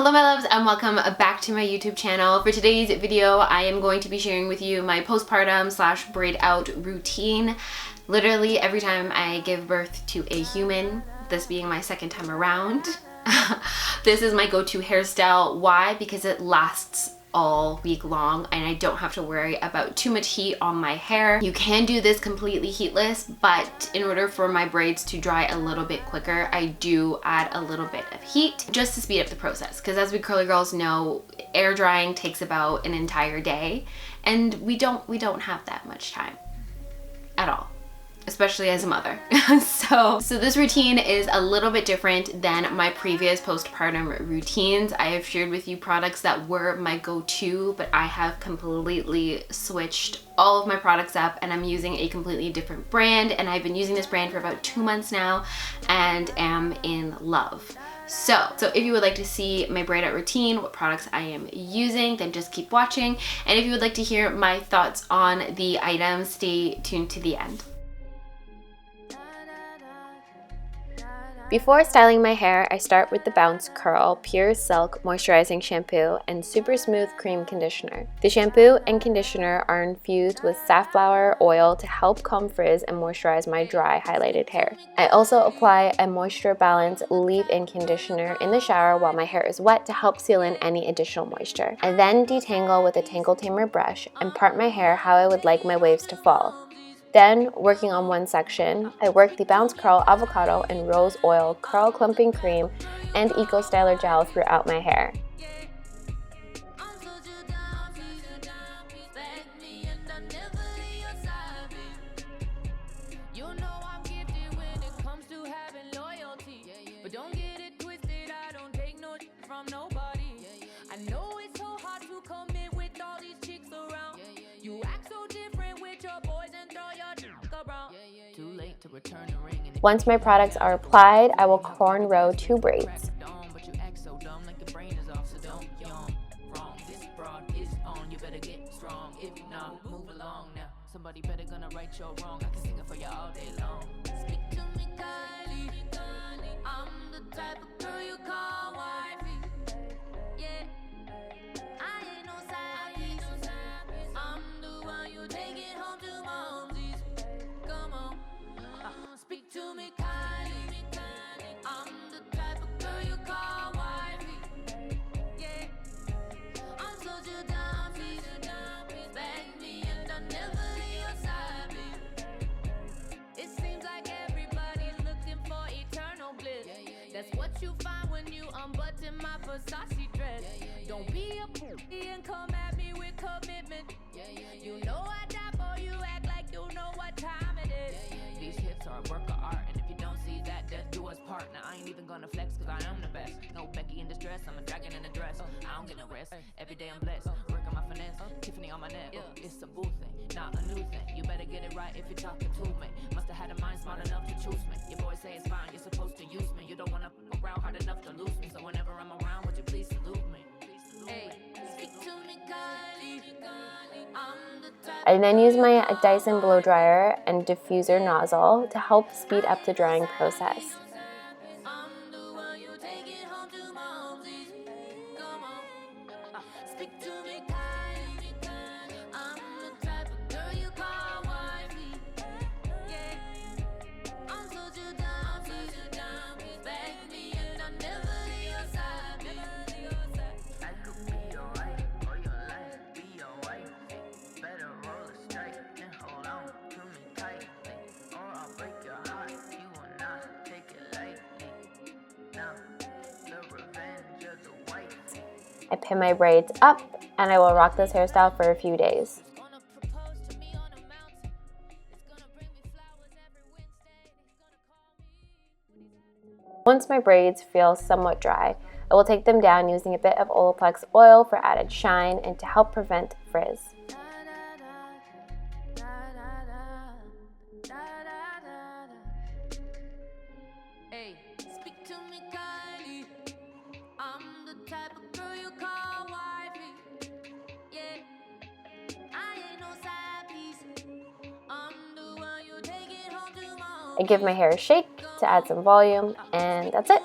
Hello my loves and welcome back to my YouTube channel. For today's video, I am going to be sharing with you my postpartum / braid out routine. Literally every time I give birth to a human, this being my second time around, this is my go-to hairstyle. Why? Because it lasts all week long and I don't have to worry about too much heat on my hair. You can do this completely heatless, but in order for my braids to dry a little bit quicker, I do add a little bit of heat just to speed up the process, because as we curly girls know, air drying takes about an entire day and we don't have that much time at all, especially as a mother. So this routine is a little bit different than my previous postpartum routines. I have shared with you products that were my go-to, but I have completely switched all of my products up and I'm using a completely different brand, and I've been using this brand for about 2 months now and am in love. So if you would like to see my braid out routine, what products I am using, then just keep watching. And if you would like to hear my thoughts on the items, stay tuned to the end. Before styling my hair, I start with the Bounce Curl Pure Silk Moisturizing Shampoo and Super Smooth Cream Conditioner. The shampoo and conditioner are infused with safflower oil to help calm frizz and moisturize my dry, highlighted hair. I also apply a Moisture Balance leave-in conditioner in the shower while my hair is wet to help seal in any additional moisture. I then detangle with a Tangle Tamer brush and part my hair how I would like my waves to fall. Then, working on one section, I work the Bounce Curl Avocado and Rose Oil Curl Clumping Cream and Eco Styler Gel throughout my hair. Once my products are applied, I will cornrow 2 braids. That's what you find when you unbutton my Versace dress. Don't be a pussy and come at me with commitment. You know I die for you, act like you know what time it is. These hits are a work of art, and if you don't see that, death do us part. Now I ain't even gonna flex, cause I am the best. No Becky in distress, I'm a dragon in a dress. I don't get no rest, every day I'm blessed. Working my finesse, Tiffany on my neck. It's a boo thing, not a new thing. You better get it right if you're talking to me. Must've had a mind smart enough to choose me. Your boys say it's fine, you're supposed to use me. You don't wanna around hard enough to lose me. So whenever I'm around, would you please salute me? Hey, speak to me kindly. I then use my Dyson blow dryer and diffuser nozzle to help speed up the drying process. I pin my braids up and I will rock this hairstyle for a few days. Once my braids feel somewhat dry, I will take them down using a bit of Olaplex oil for added shine and to help prevent frizz. I give my hair a shake to add some volume, and that's it.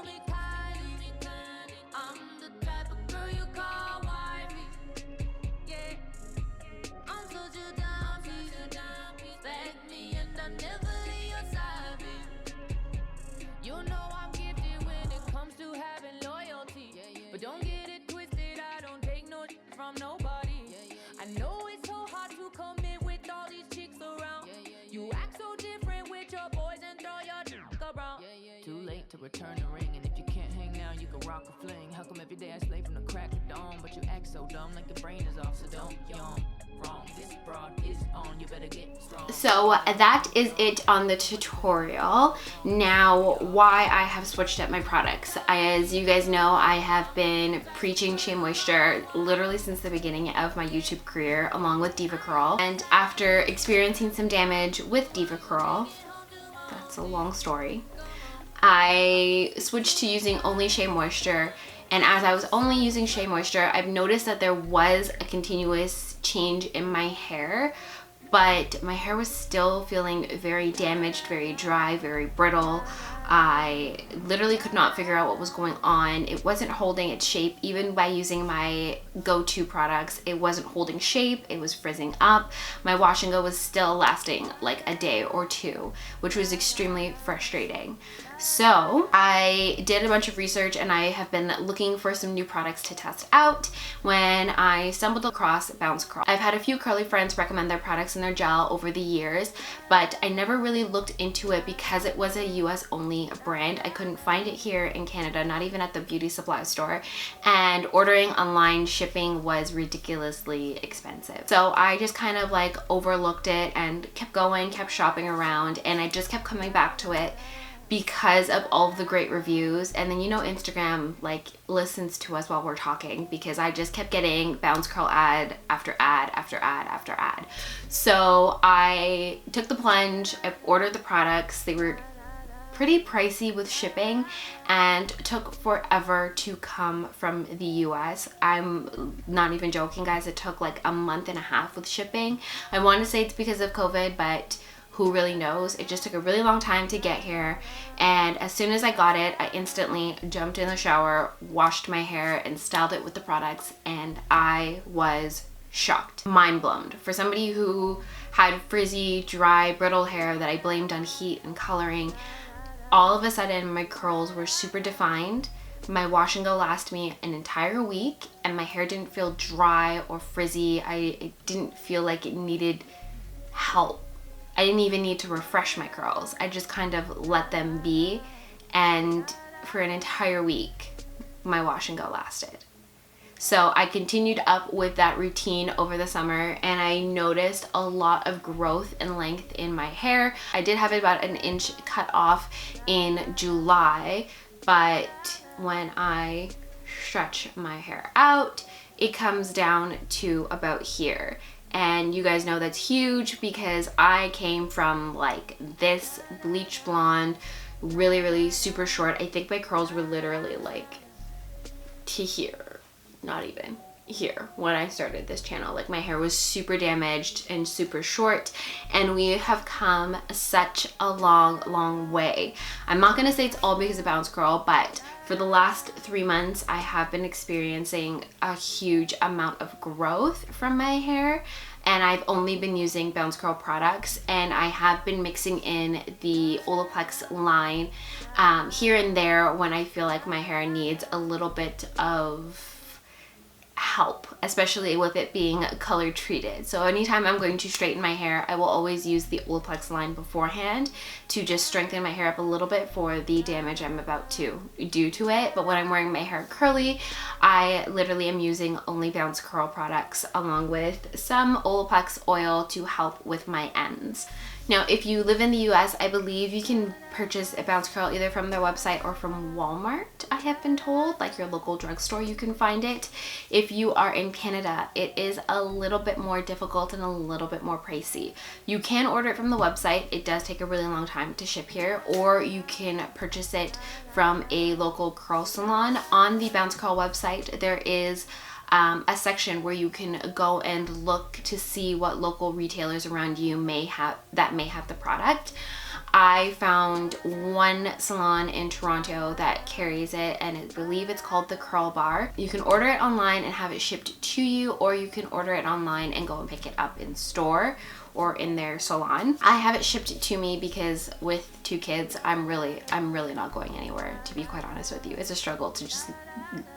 But don't get it twisted, I don't take no shit from nobody. I know it's so hard to commit with all these chicks around. You act so different with your boys and throw your dick around. Too late to return the ring, and if you can't hang now, you can rock a fling. How come every day I slay from the crack of dawn, but you act so dumb like your brain is off, so don't yawn. Wrong, this broad is on, you better get strong. So that is it on the tutorial. Now, why I have switched up my products. As you guys know, I have been preaching Shea Moisture literally since the beginning of my YouTube career, along with Diva Curl. And after experiencing some damage with Diva Curl, that's a long story, I switched to using only Shea Moisture. And as I was only using Shea Moisture, I've noticed that there was a continuous change in my hair, but my hair was still feeling very damaged, very dry, very brittle. I literally could not figure out what was going on. It wasn't holding its shape. Even by using my go-to products, it wasn't holding shape. It was frizzing up. My wash and go was still lasting like a day or two, which was extremely frustrating. So I did a bunch of research, and I have been looking for some new products to test out when I stumbled across Bounce Curl. I've had a few curly friends recommend their products and their gel over the years, but I never really looked into it because it was a US only brand. I couldn't find it here in Canada, not even at the beauty supply store, and ordering online shipping was ridiculously expensive. So I just kind of like overlooked it and kept going, kept shopping around, and I just kept coming back to it because of all of the great reviews. And then, you know, Instagram like listens to us while we're talking, because I just kept getting Bounce Curl ad after ad after ad after ad. So I took the plunge. I ordered the products. They were pretty pricey with shipping and took forever to come from the US. I'm not even joking, guys. It took like a month and a half with shipping. I want to say it's because of COVID, but who really knows? It just took a really long time to get here. And as soon as I got it, I instantly jumped in the shower, washed my hair, and styled it with the products, and I was shocked, mind blown. For somebody who had frizzy, dry, brittle hair that I blamed on heat and coloring, all of a sudden my curls were super defined. My wash and go lasted me an entire week, and my hair didn't feel dry or frizzy. It didn't feel like it needed help. I didn't even need to refresh my curls. I just kind of let them be, and for an entire week, my wash and go lasted. So I continued up with that routine over the summer, and I noticed a lot of growth and length in my hair. I did have about an inch cut off in July, but when I stretch my hair out, it comes down to about here. And you guys know that's huge, because I came from like this bleach blonde, really, really super short. I think my curls were literally like to here, not even here when I started this channel. Like my hair was super damaged and super short, and we have come such a long way. I'm not gonna say it's all because of Bounce Curl, but for the last 3 months, I have been experiencing a huge amount of growth from my hair, and I've only been using Bounce Curl products, and I have been mixing in the Olaplex line here and there when I feel like my hair needs a little bit of help, especially with it being color treated. So anytime I'm going to straighten my hair, I will always use the Olaplex line beforehand to just strengthen my hair up a little bit for the damage I'm about to do to it. But when I'm wearing my hair curly, I literally am using only Bounce Curl products along with some Olaplex oil to help with my ends. Now, if you live in the US, I believe you can purchase a Bounce Curl either from their website or from Walmart, I have been told, like your local drugstore, you can find it. If you are in Canada, it is a little bit more difficult and a little bit more pricey. You can order it from the website. It does take a really long time to ship here, or you can purchase it from a local curl salon. On the Bounce Curl website, there is a section where you can go and look to see what local retailers around you may have the product. I found one salon in Toronto that carries it, and I believe it's called the Curl Bar. You can order it online and have it shipped to you, or you can order it online and go and pick it up in store or in their salon. I have it shipped to me because with 2 kids, I'm really not going anywhere, to be quite honest with you. It's a struggle to just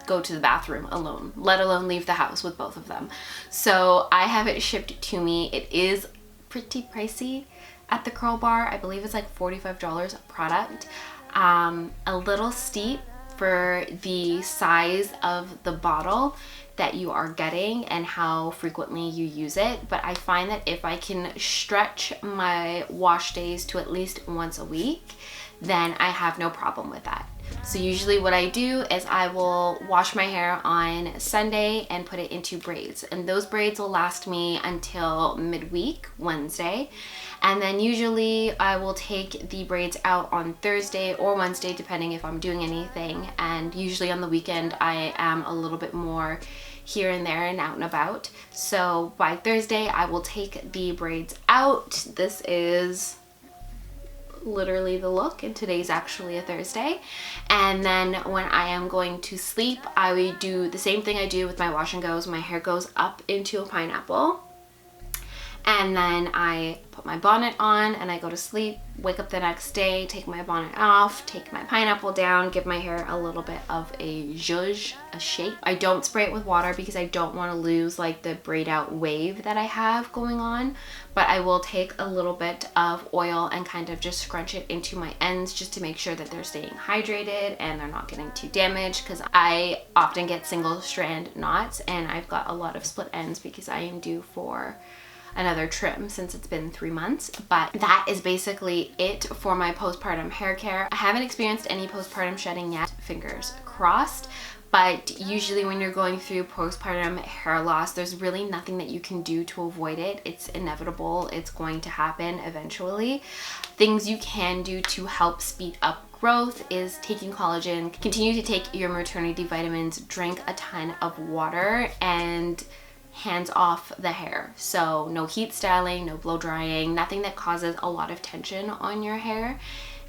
go to the bathroom alone, let alone leave the house with both of them. So I have it shipped to me. It is pretty pricey at the Curl Bar. I believe it's like $45 a product. A little steep for the size of the bottle that you are getting and how frequently you use it, but I find that if I can stretch my wash days to at least once a week, then I have no problem with that. So usually what I do is I will wash my hair on Sunday and put it into braids, and those braids will last me until midweek, Wednesday. And then usually I will take the braids out on Thursday or Wednesday, depending if I'm doing anything. And usually on the weekend I am a little bit more here and there and out and about. So by Thursday I will take the braids out. This is literally the look, and today's actually a Thursday. And then when I am going to sleep, I would do the same thing I do with my wash and goes. My hair goes up into a pineapple, and then I put my bonnet on and I go to sleep, wake up the next day, take my bonnet off, take my pineapple down, give my hair a little bit of a zhuzh, a shape. I don't spray it with water because I don't want to lose like the braid out wave that I have going on, but I will take a little bit of oil and kind of just scrunch it into my ends just to make sure that they're staying hydrated and they're not getting too damaged, because I often get single strand knots and I've got a lot of split ends because I am due for another trim since it's been 3 months. But that is basically it for my postpartum hair care. I haven't experienced any postpartum shedding yet, fingers crossed, but usually when you're going through postpartum hair loss, there's really nothing that you can do to avoid it. It's inevitable. It's going to happen eventually. Things you can do to help speed up growth is taking collagen, continue to take your maternity vitamins, drink a ton of water, and hands off the hair. So no heat styling, no blow drying, nothing that causes a lot of tension on your hair.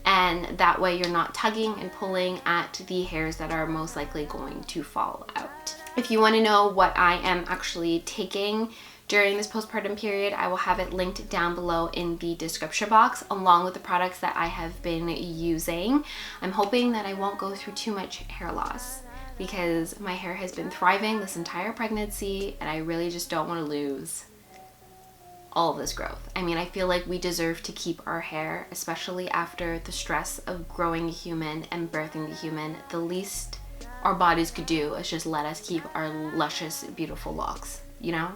And that way you're not tugging and pulling at the hairs that are most likely going to fall out. If you want to know what I am actually taking during this postpartum period, I will have it linked down below in the description box, along with the products that I have been using. I'm hoping that I won't go through too much hair loss, because my hair has been thriving this entire pregnancy and I really just don't want to lose all of this growth. I mean, I feel like we deserve to keep our hair, especially after the stress of growing a human and birthing a human. The least our bodies could do is just let us keep our luscious, beautiful locks, you know?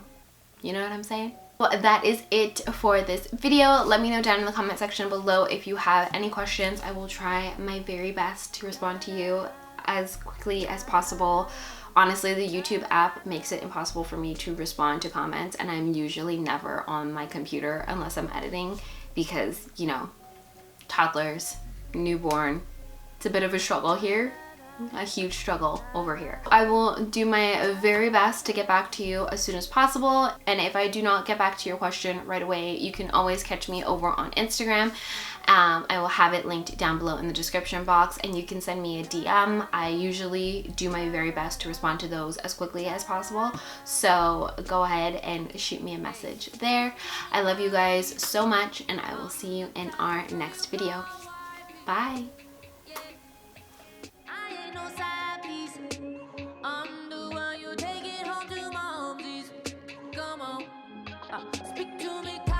You know what I'm saying? Well, that is it for this video. Let me know down in the comment section below if you have any questions. I will try my very best to respond to you as quickly as possible. Honestly, the YouTube app makes it impossible for me to respond to comments, and I'm usually never on my computer unless I'm editing because, you know, toddlers, newborn, it's a bit of a struggle here. A huge struggle over here. I will do my very best to get back to you as soon as possible, and if I do not get back to your question right away, you can always catch me over on Instagram. I will have it linked down below in the description box, and you can send me a DM. I usually do my very best to respond to those as quickly as possible, so go ahead and shoot me a message there. I love you guys so much, and I will see you in our next video. Bye. Speak to me.